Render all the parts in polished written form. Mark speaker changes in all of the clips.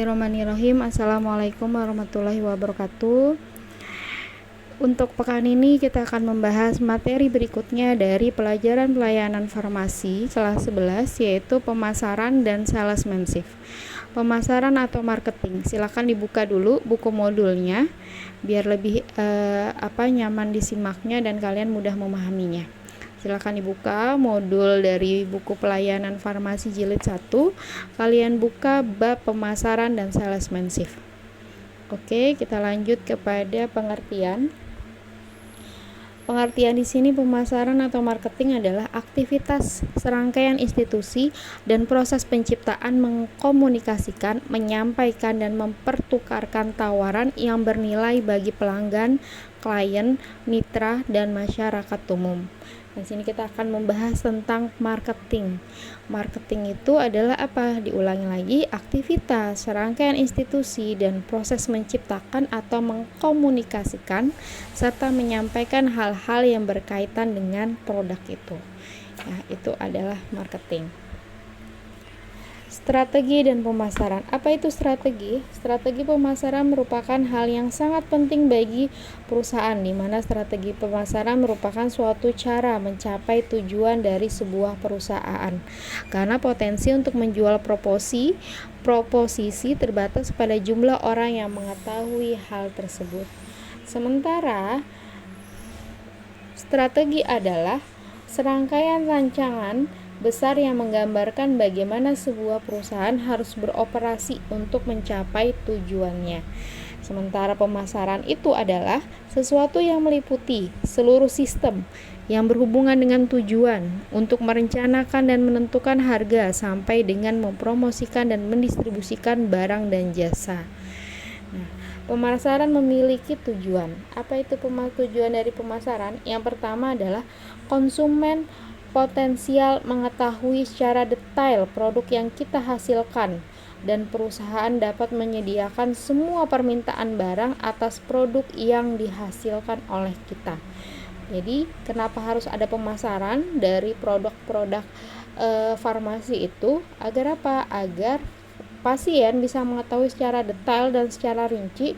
Speaker 1: Bismillahirrahmanirrahim. Assalamualaikum warahmatullahi wabarakatuh. Untuk pekan ini kita akan membahas materi berikutnya dari pelajaran pelayanan farmasi kelas 11, yaitu pemasaran dan salesmanship. Pemasaran atau marketing. Silakan dibuka dulu buku modulnya biar lebih nyaman disimaknya dan kalian mudah memahaminya. Silakan dibuka modul dari buku pelayanan farmasi jilid 1. Kalian buka bab pemasaran dan salesmanship. Oke, kita lanjut kepada pengertian. Pengertian di sini pemasaran atau marketing adalah aktivitas serangkaian institusi dan proses penciptaan, mengkomunikasikan, menyampaikan dan mempertukarkan tawaran yang bernilai bagi pelanggan, klien, mitra dan masyarakat umum. Di sini kita akan membahas tentang marketing. Marketing itu adalah apa? Diulangi lagi, aktivitas serangkaian institusi dan proses menciptakan atau mengkomunikasikan serta menyampaikan hal-hal yang berkaitan dengan produk itu. Nah, itu adalah marketing. Strategi dan pemasaran. Apa itu strategi? Strategi pemasaran merupakan hal yang sangat penting bagi perusahaan, di mana strategi pemasaran merupakan suatu cara mencapai tujuan dari sebuah perusahaan. Karena potensi untuk menjual proposisi terbatas pada jumlah orang yang mengetahui hal tersebut. Sementara strategi adalah serangkaian rancangan besar yang menggambarkan bagaimana sebuah perusahaan harus beroperasi untuk mencapai tujuannya. Sementara pemasaran itu adalah sesuatu yang meliputi seluruh sistem yang berhubungan dengan tujuan untuk merencanakan dan menentukan harga sampai dengan mempromosikan dan mendistribusikan barang dan jasa. Nah, pemasaran memiliki tujuan. Apa itu tujuan dari pemasaran? Yang pertama adalah konsumen potensial mengetahui secara detail produk yang kita hasilkan dan perusahaan dapat menyediakan semua permintaan barang atas produk yang dihasilkan oleh kita. Jadi, kenapa harus ada pemasaran dari produk-produk farmasi itu? Agar apa? Agar pasien bisa mengetahui secara detail dan secara rinci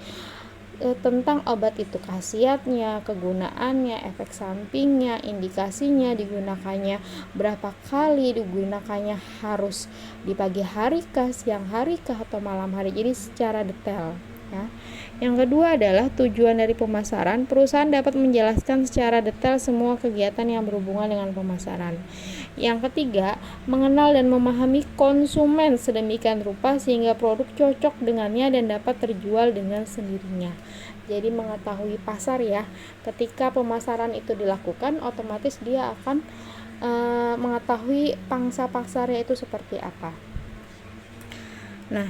Speaker 1: tentang obat itu, khasiatnya, kegunaannya, efek sampingnya, indikasinya, digunakannya berapa kali, digunakannya harus di pagi hari kah, siang hari kah, atau malam hari. Jadi secara detail ya. Yang kedua adalah tujuan dari pemasaran. Perusahaan dapat menjelaskan secara detail semua kegiatan yang berhubungan dengan pemasaran. Yang ketiga, mengenal dan memahami konsumen sedemikian rupa sehingga produk cocok dengannya dan dapat terjual dengan sendirinya. Jadi mengetahui pasar ya. Ketika pemasaran itu dilakukan, otomatis dia akan mengetahui pangsa pasarnya itu seperti apa. Nah,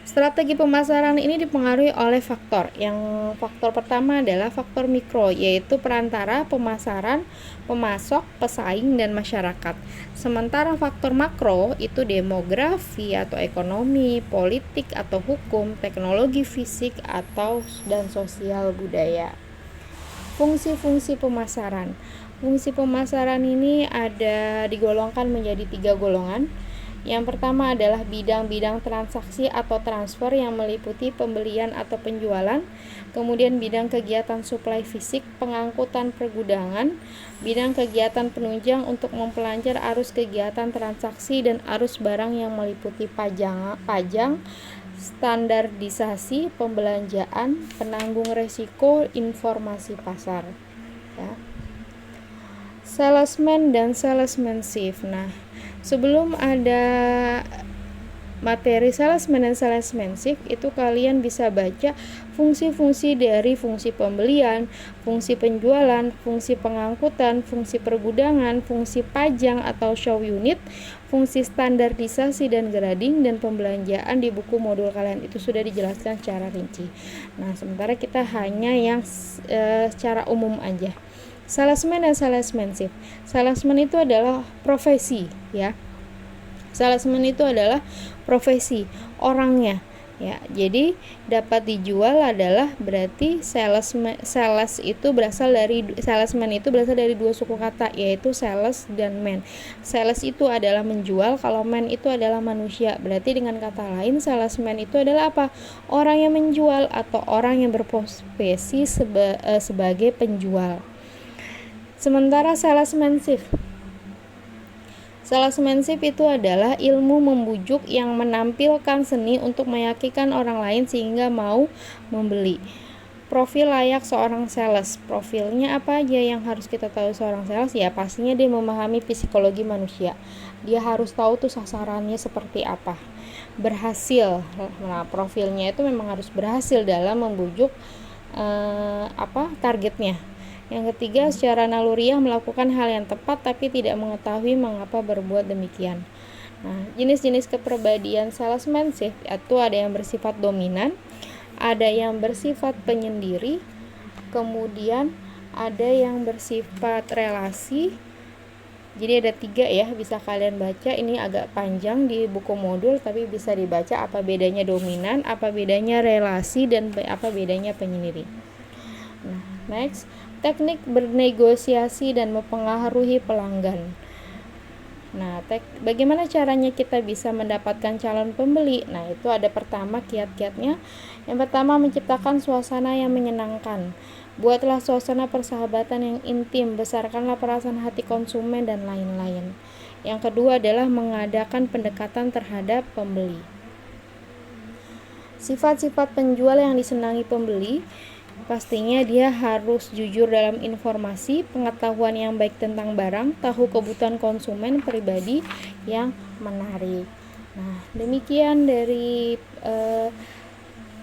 Speaker 1: strategi pemasaran ini dipengaruhi oleh faktor. Yang faktor pertama adalah faktor mikro, yaitu perantara, pemasaran, pemasok, pesaing, dan masyarakat. Sementara faktor makro itu demografi atau ekonomi, politik atau hukum, teknologi fisik dan sosial budaya. Fungsi-fungsi pemasaran. Fungsi pemasaran ini digolongkan menjadi 3 golongan. Yang pertama adalah bidang-bidang transaksi atau transfer yang meliputi pembelian atau penjualan, kemudian bidang kegiatan suplai fisik, pengangkutan pergudangan, bidang kegiatan penunjang untuk mempelancar arus kegiatan transaksi dan arus barang yang meliputi pajang, standarisasi, pembelanjaan, penanggung resiko, informasi pasar. Ya. Salesman dan salesmanship. Nah, sebelum ada materi salesman dan salesmanship, itu kalian bisa baca fungsi-fungsi dari fungsi pembelian, fungsi penjualan, fungsi pengangkutan, fungsi pergudangan, fungsi pajang atau show unit, fungsi standarisasi dan grading, dan pembelanjaan di buku modul kalian. Itu sudah dijelaskan secara rinci. Nah, sementara kita hanya yang secara umum aja. Salesman dan salesmanship. Salesman itu adalah profesi ya. Salesman itu adalah profesi orangnya. Ya, jadi dapat dijual adalah berarti salesman itu berasal dari dua suku kata, yaitu sales dan man. Sales itu adalah menjual, kalau man itu adalah manusia. Berarti dengan kata lain salesman itu adalah apa? Orang yang menjual atau orang yang berprofesi sebagai penjual. Sementara salesmanship itu adalah ilmu membujuk yang menampilkan seni untuk meyakinkan orang lain sehingga mau membeli. Profil layak seorang sales. Profilnya apa aja yang harus kita tahu seorang sales? Ya pastinya dia memahami psikologi manusia. Dia harus tahu tuh sasarannya seperti apa. Berhasil. Nah, profilnya itu memang harus berhasil dalam membujuk targetnya. Yang ketiga, secara naluriah melakukan hal yang tepat tapi tidak mengetahui mengapa berbuat demikian. Nah, jenis-jenis kepribadian salesmanship itu ada yang bersifat dominan, ada yang bersifat penyendiri, kemudian ada yang bersifat relasi. Jadi ada 3 ya, bisa kalian baca. Ini agak panjang di buku modul, tapi bisa dibaca apa bedanya dominan, apa bedanya relasi, dan apa bedanya penyendiri. Nah, next, teknik bernegosiasi dan mempengaruhi pelanggan. Nah, bagaimana caranya kita bisa mendapatkan calon pembeli? Nah, itu ada pertama kiat-kiatnya. Yang pertama, menciptakan suasana yang menyenangkan. Buatlah suasana persahabatan yang intim, besarkanlah perasaan hati konsumen dan lain-lain. Yang kedua adalah mengadakan pendekatan terhadap pembeli. Sifat-sifat penjual yang disenangi pembeli, pastinya dia harus jujur dalam informasi, pengetahuan yang baik tentang barang, tahu kebutuhan konsumen, pribadi yang menarik. Nah, demikian dari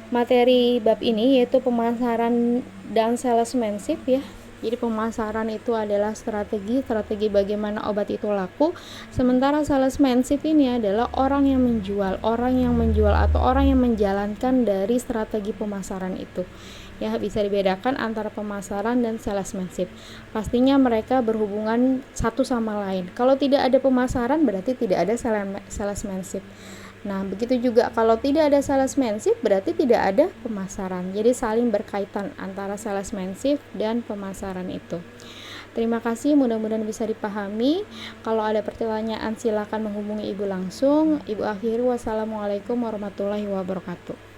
Speaker 1: materi bab ini, yaitu pemasaran dan salesmanship ya. Jadi pemasaran itu adalah strategi bagaimana obat itu laku. Sementara salesmanship ini adalah orang yang menjual atau orang yang menjalankan dari strategi pemasaran itu. Ya, bisa dibedakan antara pemasaran dan salesmanship. Pastinya mereka berhubungan satu sama lain. Kalau tidak ada pemasaran berarti tidak ada salesmanship. Nah, begitu juga kalau tidak ada salesmanship berarti tidak ada pemasaran. Jadi saling berkaitan antara salesmanship dan pemasaran itu. Terima kasih, mudah-mudahan bisa dipahami. Kalau ada pertanyaan silakan menghubungi Ibu langsung. Ibu akhiri, wassalamualaikum warahmatullahi wabarakatuh.